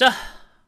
자,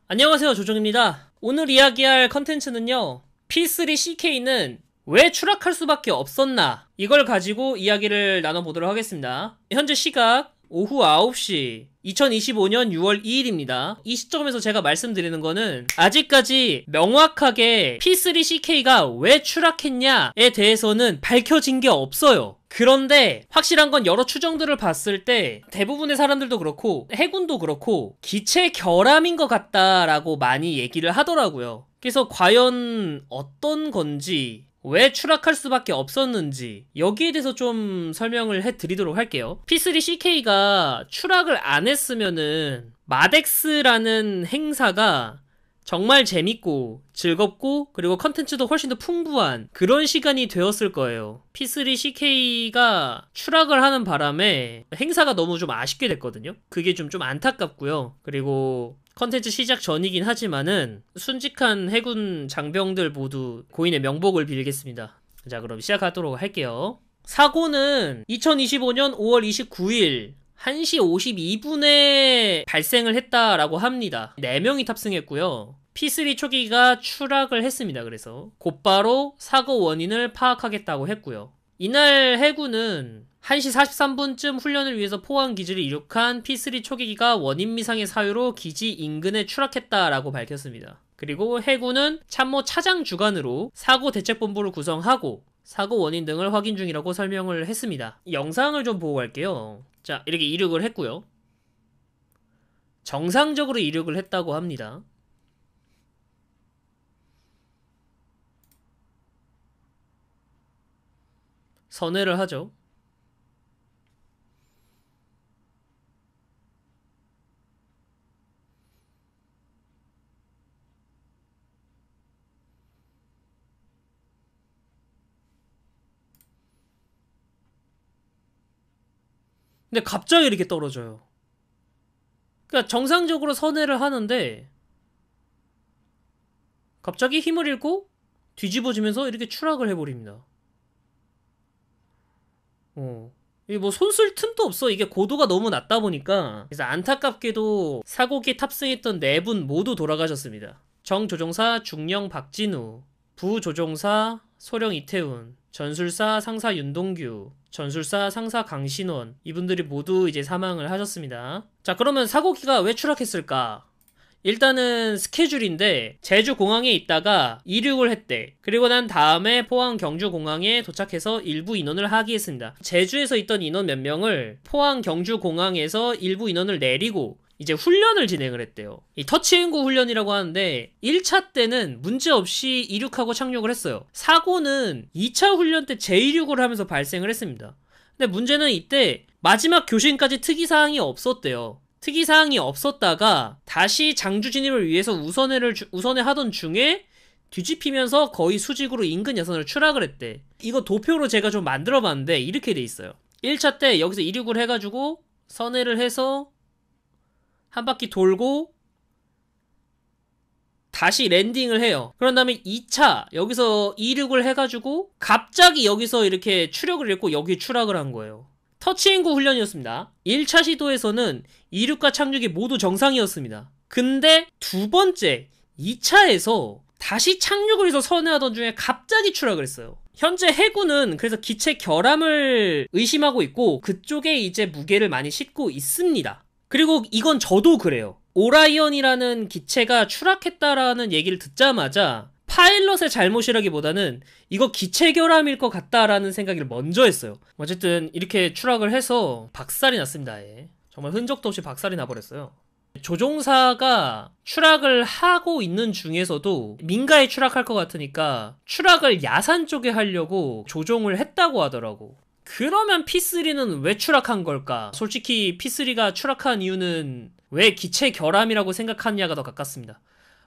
안녕하세요. 조종입니다. 오늘 이야기할 컨텐츠는요, P3CK는 왜 추락할 수밖에 없었나, 이걸 가지고 이야기를 나눠보도록 하겠습니다. 현재 시각 오후 9시 2025년 6월 2일입니다. 이 시점에서 제가 말씀드리는 거는 아직까지 명확하게 P3CK가 왜 추락했냐에 대해서는 밝혀진 게 없어요. 그런데 확실한 건 여러 추정들을 봤을 때 대부분의 사람들도 그렇고 해군도 그렇고 기체 결함인 것 같다라고 많이 얘기를 하더라고요. 그래서 과연 어떤 건지, 왜 추락할 수밖에 없었는지, 여기에 대해서 좀 설명을 해드리도록 할게요. P3CK가 추락을 안 했으면은 마덱스라는 행사가 정말 재밌고 즐겁고 그리고 컨텐츠도 훨씬 더 풍부한 그런 시간이 되었을 거예요. P3CK가 추락을 하는 바람에 행사가 너무 좀 아쉽게 됐거든요. 그게 좀 안타깝고요. 그리고 컨텐츠 시작 전이긴 하지만은 순직한 해군 장병들 모두 고인의 명복을 빌겠습니다. 자, 그럼 시작하도록 할게요. 사고는 2025년 5월 29일 1시 52분에 발생을 했다라고 합니다. 4명이 탑승했고요. P3 초기가 추락을 했습니다. 그래서 곧바로 사고 원인을 파악하겠다고 했고요. 이날 해군은 1시 43분쯤 훈련을 위해서 포항 기지를 이륙한 P3 초기기가 원인 미상의 사유로 기지 인근에 추락했다라고 밝혔습니다. 그리고 해군은 참모 차장 주관으로 사고 대책본부를 구성하고 사고 원인 등을 확인 중이라고 설명을 했습니다. 영상을 좀 보고 갈게요. 자, 이렇게 이륙을 했고요. 정상적으로 이륙을 했다고 합니다. 선회를 하죠. 근데 갑자기 이렇게 떨어져요. 그러니까 정상적으로 선회를 하는데 갑자기 힘을 잃고 뒤집어지면서 이렇게 추락을 해버립니다. 이게 뭐 손쓸 틈도 없어. 이게 고도가 너무 낮다 보니까. 그래서 안타깝게도 사고기에 탑승했던 4분 모두 돌아가셨습니다. 정조종사 중령 박진우, 부조종사 소령 이태훈, 전술사 상사 윤동규, 전술사 상사 강신원, 이분들이 모두 이제 사망을 하셨습니다. 자, 그러면 사고기가 왜 추락했을까? 일단은 스케줄인데 제주공항에 있다가 이륙을 했대. 그리고 난 다음에 포항 경주공항에 도착해서 일부 인원을 하기했습니다. 제주에서 있던 인원 몇 명을 포항 경주공항에서 일부 인원을 내리고 이제 훈련을 진행을 했대요. 이 터치앤고 훈련이라고 하는데 1차 때는 문제없이 이륙하고 착륙을 했어요. 사고는 2차 훈련 때 재이륙을 하면서 발생을 했습니다. 근데 문제는 이때 마지막 교신까지 특이사항이 없었대요. 특이사항이 없었다가 다시 장주 진입을 위해서 우선회 하던 중에 뒤집히면서 거의 수직으로 인근 여선을 추락을 했대. 이거 도표로 제가 좀 만들어봤는데 이렇게 돼 있어요. 1차 때 여기서 이륙을 해가지고 선회를 해서 한 바퀴 돌고 다시 랜딩을 해요. 그런 다음에 2차 여기서 이륙을 해가지고 갑자기 여기서 이렇게 추력을 잃고 여기 추락을 한 거예요. 터치앤고 훈련이었습니다. 1차 시도에서는 이륙과 착륙이 모두 정상이었습니다. 근데 두 번째 2차에서 다시 착륙을 해서 선회하던 중에 갑자기 추락을 했어요. 현재 해군은 그래서 기체 결함을 의심하고 있고 그쪽에 이제 무게를 많이 싣고 있습니다. 그리고 이건 저도 그래요. 오라이언이라는 기체가 추락했다라는 얘기를 듣자마자 파일럿의 잘못이라기보다는 이거 기체 결함일 것 같다라는 생각을 먼저 했어요. 어쨌든 이렇게 추락을 해서 박살이 났습니다. 아예. 정말 흔적도 없이 박살이 나버렸어요. 조종사가 추락을 하고 있는 중에서도 민가에 추락할 것 같으니까 추락을 야산 쪽에 하려고 조종을 했다고 하더라고. 그러면 P3는 왜 추락한 걸까? 솔직히 P3가 추락한 이유는 왜 기체 결함이라고 생각하느냐가 더 가깝습니다.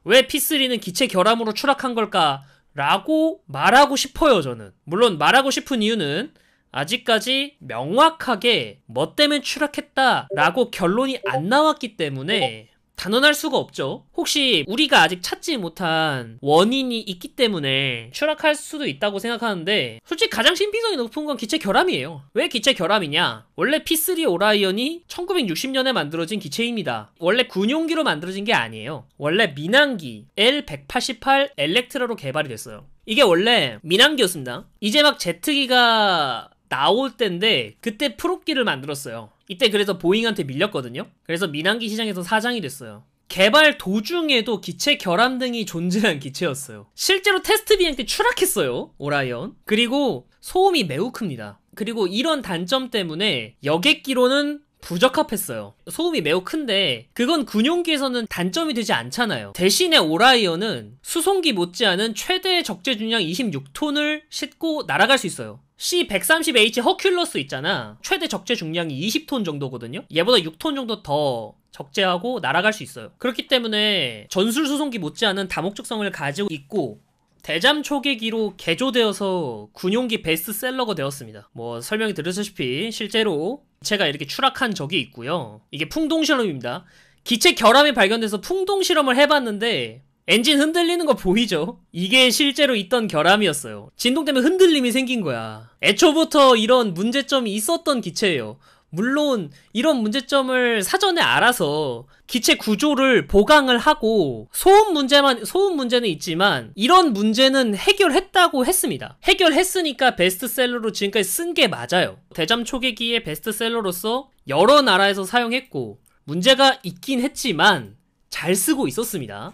왜 P3는 기체 결함으로 추락한 걸까? 라고 말하고 싶어요, 저는. 물론 말하고 싶은 이유는 아직까지 명확하게 뭐 때문에 추락했다 라고 결론이 안 나왔기 때문에 단언할 수가 없죠. 혹시 우리가 아직 찾지 못한 원인이 있기 때문에 추락할 수도 있다고 생각하는데, 솔직히 가장 신빙성이 높은 건 기체 결함이에요. 왜 기체 결함이냐? 원래 P3 오라이언이 1960년에 만들어진 기체입니다. 원래 군용기로 만들어진 게 아니에요. 원래 민항기 L-188 엘렉트라로 개발이 됐어요. 이게 원래 민항기였습니다. 이제 막 제트기가 나올 때인데 그때 프롭기를 만들었어요. 이때 그래서 보잉한테 밀렸거든요. 그래서 민항기 시장에서 사장이 됐어요. 개발 도중에도 기체 결함 등이 존재한 기체였어요. 실제로 테스트 비행 때 추락했어요, 오라이언. 그리고 소음이 매우 큽니다. 그리고 이런 단점 때문에 여객기로는 부적합했어요. 소음이 매우 큰데 그건 군용기에서는 단점이 되지 않잖아요. 대신에 오라이언은 수송기 못지않은 최대 적재 중량 26톤을 싣고 날아갈 수 있어요. C-130H 허큘러스 있잖아. 최대 적재 중량이 20톤 정도거든요. 얘보다 6톤 정도 더 적재하고 날아갈 수 있어요. 그렇기 때문에 전술 수송기 못지않은 다목적성을 가지고 있고, 대잠 초계기로 개조되어서 군용기 베스트셀러가 되었습니다. 뭐 설명이 드렸다시피 실제로 기체가 이렇게 추락한 적이 있고요. 이게 풍동실험입니다. 기체 결함이 발견돼서 풍동실험을 해봤는데 엔진 흔들리는 거 보이죠? 이게 실제로 있던 결함이었어요. 진동 때문에 흔들림이 생긴 거야. 애초부터 이런 문제점이 있었던 기체예요. 물론 이런 문제점을 사전에 알아서 기체 구조를 보강을 하고 소음 문제는 있지만 이런 문제는 해결했다고 했습니다. 해결했으니까 베스트셀러로 지금까지 쓴 게 맞아요. 대잠 초계기의 베스트셀러로서 여러 나라에서 사용했고 문제가 있긴 했지만 잘 쓰고 있었습니다.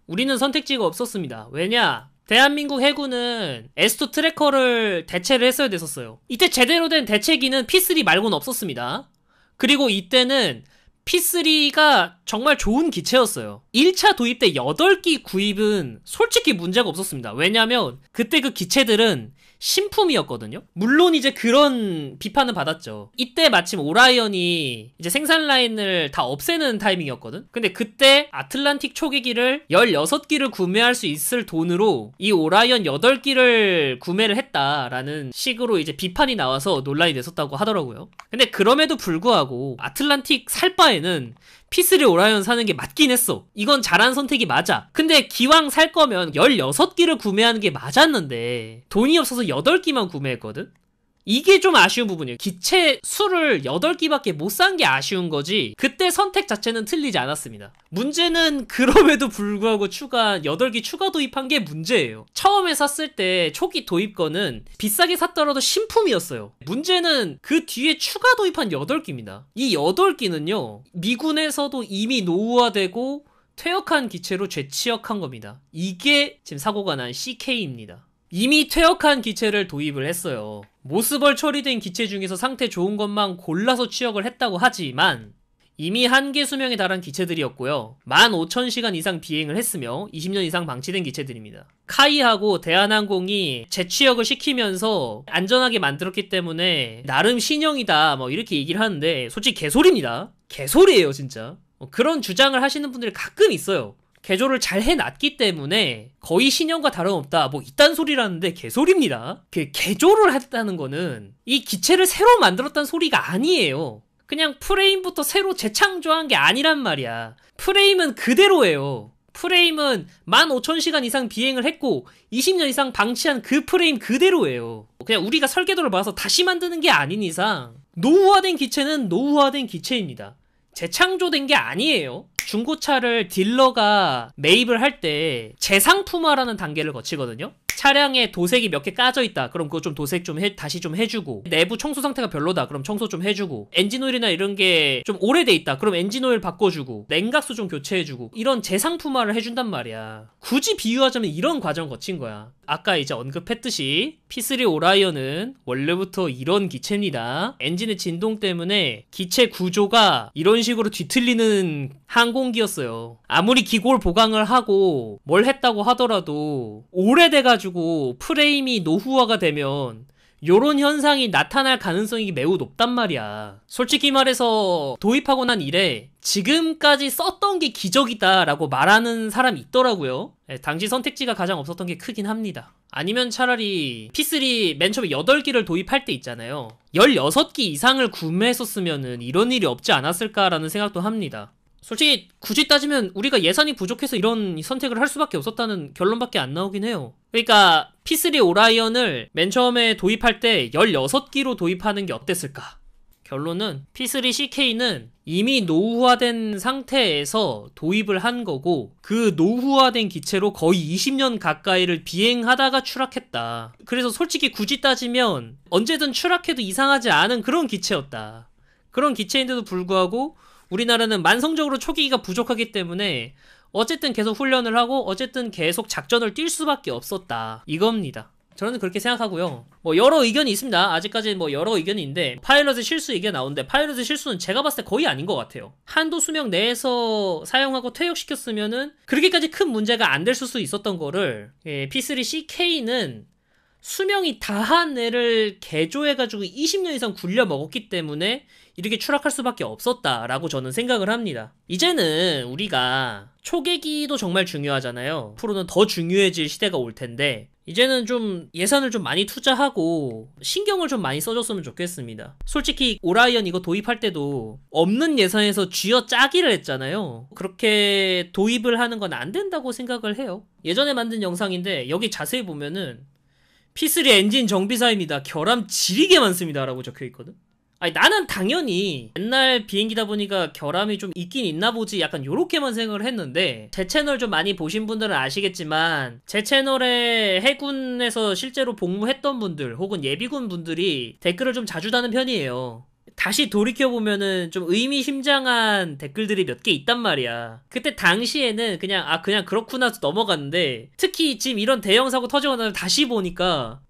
우리는 선택지가 없었습니다. 왜냐? 대한민국 해군은 S2 트래커를 대체를 했어야 됐었어요. 이때 제대로 된 대체기는 P3 말고는 없었습니다. 그리고 이때는 P3가 정말 좋은 기체였어요. 1차 도입 때 8기 구입은 솔직히 문제가 없었습니다. 왜냐면 그때 그 기체들은 신품이었거든요. 물론 이제 그런 비판은 받았죠. 이때 마침 오라이언이 이제 생산 라인을 다 없애는 타이밍이었거든. 근데 그때 아틀란틱 초계기를 16기를 구매할 수 있을 돈으로 이 오라이언 8기를 구매를 했다라는 식으로 이제 비판이 나와서 논란이 됐었다고 하더라고요. 근데 그럼에도 불구하고 아틀란틱 살 바에는 P3 오라이언 사는 게 맞긴 했어. 이건 잘한 선택이 맞아. 근데 기왕 살 거면 16기를 구매하는 게 맞았는데 돈이 없어서 8기만 구매했거든? 이게 좀 아쉬운 부분이에요. 기체 수를 8기밖에 못 산 게 아쉬운 거지 그때 선택 자체는 틀리지 않았습니다. 문제는 그럼에도 불구하고 8기 추가 도입한 게 문제예요. 처음에 샀을 때 초기 도입권은 비싸게 샀더라도 신품이었어요. 문제는 그 뒤에 추가 도입한 8기입니다. 이 8기는요 미군에서도 이미 노후화되고 퇴역한 기체로 재취역한 겁니다. 이게 지금 사고가 난 CK입니다. 이미 퇴역한 기체를 도입을 했어요. 모스벌 처리된 기체 중에서 상태 좋은 것만 골라서 취역을 했다고 하지만 이미 한계 수명에 달한 기체들이었고요. 15,000시간 이상 비행을 했으며 20년 이상 방치된 기체들입니다. 카이하고 대한항공이 재취역을 시키면서 안전하게 만들었기 때문에 나름 신형이다 뭐 이렇게 얘기를 하는데 솔직히 개소리입니다. 개소리예요 진짜. 그런 주장을 하시는 분들이 가끔 있어요. 개조를 잘 해놨기 때문에 거의 신형과 다름없다 뭐 이딴 소리라는데 개소리입니다. 그 개조를 했다는 거는 이 기체를 새로 만들었다는 소리가 아니에요. 그냥 프레임부터 새로 재창조한 게 아니란 말이야. 프레임은 그대로예요. 프레임은 15,000시간 이상 비행을 했고 20년 이상 방치한 그 프레임 그대로예요. 그냥 우리가 설계도를 봐서 다시 만드는 게 아닌 이상 노후화된 기체는 노후화된 기체입니다. 재창조된 게 아니에요. 중고차를 딜러가 매입을 할 때 재상품화라는 단계를 거치거든요. 차량에 도색이 몇 개 까져 있다. 그럼 그거 좀 도색 좀 다시 좀 해주고, 내부 청소 상태가 별로다. 그럼 청소 좀 해주고, 엔진오일이나 이런 게 좀 오래돼 있다. 그럼 엔진오일 바꿔주고, 냉각수 좀 교체해주고, 이런 재상품화를 해준단 말이야. 굳이 비유하자면 이런 과정을 거친 거야. 아까 이제 언급했듯이 P3 오라이언은 원래부터 이런 기체입니다. 엔진의 진동 때문에 기체 구조가 이런 식으로 뒤틀리는 항공기였어요. 아무리 기골 보강을 하고 뭘 했다고 하더라도 오래돼가지고 프레임이 노후화가 되면 요런 현상이 나타날 가능성이 매우 높단 말이야. 솔직히 말해서 도입하고 난 이래 지금까지 썼던 게 기적이다라고 말하는 사람이 있더라고요. 당시 선택지가 가장 없었던 게 크긴 합니다. 아니면 차라리 P3 맨 처음에 8기를 도입할 때 있잖아요. 16기 이상을 구매했었으면은 이런 일이 없지 않았을까라는 생각도 합니다. 솔직히 굳이 따지면 우리가 예산이 부족해서 이런 선택을 할 수밖에 없었다는 결론밖에 안 나오긴 해요. 그러니까 P3 오라이언을 맨 처음에 도입할 때 16기로 도입하는 게 어땠을까? 결론은 P3 CK는 이미 노후화된 상태에서 도입을 한 거고 그 노후화된 기체로 거의 20년 가까이를 비행하다가 추락했다. 그래서 솔직히 굳이 따지면 언제든 추락해도 이상하지 않은 그런 기체였다. 그런 기체인데도 불구하고 우리나라는 만성적으로 초기기가 부족하기 때문에 어쨌든 계속 훈련을 하고 어쨌든 계속 작전을 뛸 수밖에 없었다. 이겁니다. 저는 그렇게 생각하고요. 뭐 여러 의견이 있습니다. 아직까지 뭐 여러 의견이 있는데 파일럿의 실수 얘기가 나오는데 파일럿의 실수는 제가 봤을 때 거의 아닌 것 같아요. 한도 수명 내에서 사용하고 퇴역시켰으면은 그렇게까지 큰 문제가 안 될 수도 있었던 거를 P3 CK는 수명이 다한 애를 개조해가지고 20년 이상 굴려 먹었기 때문에 이렇게 추락할 수밖에 없었다라고 저는 생각을 합니다. 이제는 우리가 초계기도 정말 중요하잖아요. 앞으로는 더 중요해질 시대가 올 텐데 이제는 좀 예산을 좀 많이 투자하고 신경을 좀 많이 써줬으면 좋겠습니다. 솔직히 오라이언 이거 도입할 때도 없는 예산에서 쥐어짜기를 했잖아요. 그렇게 도입을 하는 건 안 된다고 생각을 해요. 예전에 만든 영상인데 여기 자세히 보면은 P3 엔진 정비사입니다. 결함 지리게 많습니다. 라고 적혀있거든. 아니 나는 당연히 옛날 비행기다 보니까 결함이 좀 있긴 있나 보지 약간 요렇게만 생각을 했는데 제 채널 좀 많이 보신 분들은 아시겠지만 제 채널에 해군에서 실제로 복무했던 분들 혹은 예비군 분들이 댓글을 좀 자주 다는 편이에요. 다시 돌이켜보면은 좀 의미심장한 댓글들이 몇 개 있단 말이야. 그때 당시에는 그냥 그렇구나 넘어갔는데 특히 지금 이런 대형 사고 터지고 나서 다시 보니까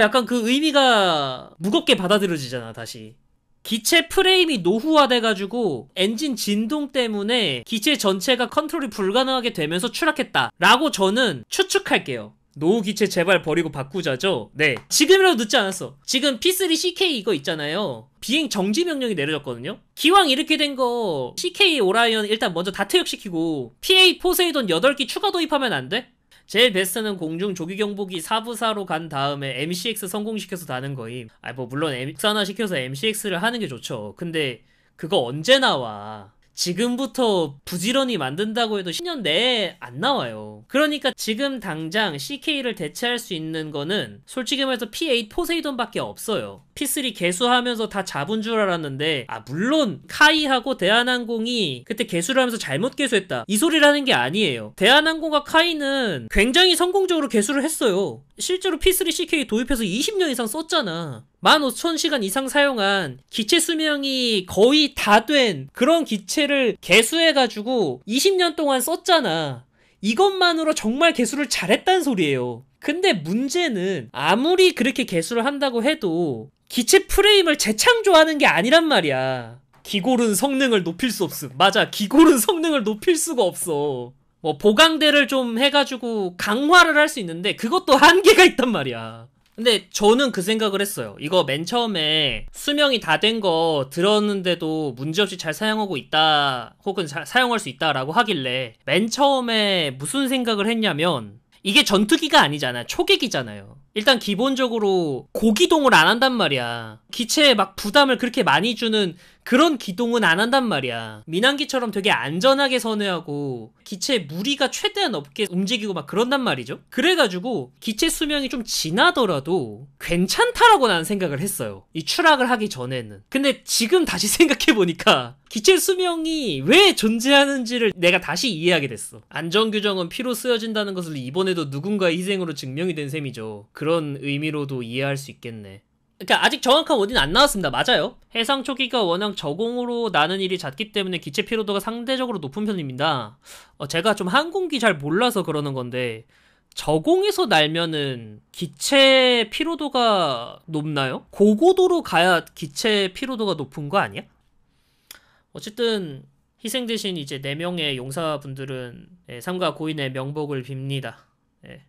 약간 그 의미가 무겁게 받아들여지잖아. 다시 기체 프레임이 노후화돼가지고 엔진 진동 때문에 기체 전체가 컨트롤이 불가능하게 되면서 추락했다 라고 저는 추측할게요. 노후 기체 제발 버리고 바꾸자죠. 네, 지금이라도 늦지 않았어. 지금 P3 CK 이거 있잖아요. 비행 정지 명령이 내려졌거든요. 기왕 이렇게 된 거 CK 오라이언 일단 먼저 다 퇴역시키고 P8 포세이돈 8기 추가 도입하면 안 돼? 제일 베스트는 공중 조기경보기 4부사로 간 다음에 MCX 성공시켜서 다는 거임. 뭐 물론 국산화 시켜서 MCX를 하는 게 좋죠. 근데 그거 언제 나와? 지금부터 부지런히 만든다고 해도 10년 내에 안 나와요. 그러니까 지금 당장 CK를 대체할 수 있는 거는 솔직히 말해서 P8 포세이돈밖에 없어요. P3 개수하면서 다 잡은 줄 알았는데 물론 카이하고 대한항공이 그때 개수를 하면서 잘못 개수했다 이 소리를 하는 게 아니에요. 대한항공과 카이는 굉장히 성공적으로 개수를 했어요. 실제로 P3 CK 도입해서 20년 이상 썼잖아. 15,000시간 이상 사용한 기체 수명이 거의 다 된 그런 기체를 개수해가지고 20년 동안 썼잖아. 이것만으로 정말 개수를 잘했단 소리예요. 근데 문제는 아무리 그렇게 개수를 한다고 해도 기체 프레임을 재창조하는 게 아니란 말이야. 기골은 성능을 높일 수 없음. 맞아, 기골은 성능을 높일 수가 없어. 뭐 보강대를 좀 해가지고 강화를 할 수 있는데 그것도 한계가 있단 말이야. 근데 저는 그 생각을 했어요. 이거 맨 처음에 수명이 다 된 거 들었는데도 문제없이 잘 사용하고 있다 혹은 사용할 수 있다라고 하길래 맨 처음에 무슨 생각을 했냐면 이게 전투기가 아니잖아. 초계기잖아요. 일단 기본적으로 고기동을 안 한단 말이야. 기체에 막 부담을 그렇게 많이 주는 그런 기동은 안 한단 말이야. 민항기처럼 되게 안전하게 선회하고 기체에 무리가 최대한 없게 움직이고 막 그런단 말이죠. 그래가지고 기체 수명이 좀 지나더라도 괜찮다라고 나는 생각을 했어요. 이 추락을 하기 전에는. 근데 지금 다시 생각해보니까 기체 수명이 왜 존재하는지를 내가 다시 이해하게 됐어. 안전규정은 피로 쓰여진다는 것을 이번에도 누군가의 희생으로 증명이 된 셈이죠. 그런 의미로도 이해할 수 있겠네. 그러니까 아직 정확한 원인은 안 나왔습니다. 맞아요. 해상 초기가 워낙 저공으로 나는 일이 잦기 때문에 기체 피로도가 상대적으로 높은 편입니다. 제가 좀 항공기 잘 몰라서 그러는 건데 저공에서 날면은 기체 피로도가 높나요? 고고도로 가야 기체 피로도가 높은 거 아니야? 어쨌든 희생되신 이제 4명의 용사분들은 삼가 고인의 명복을 빕니다. 예.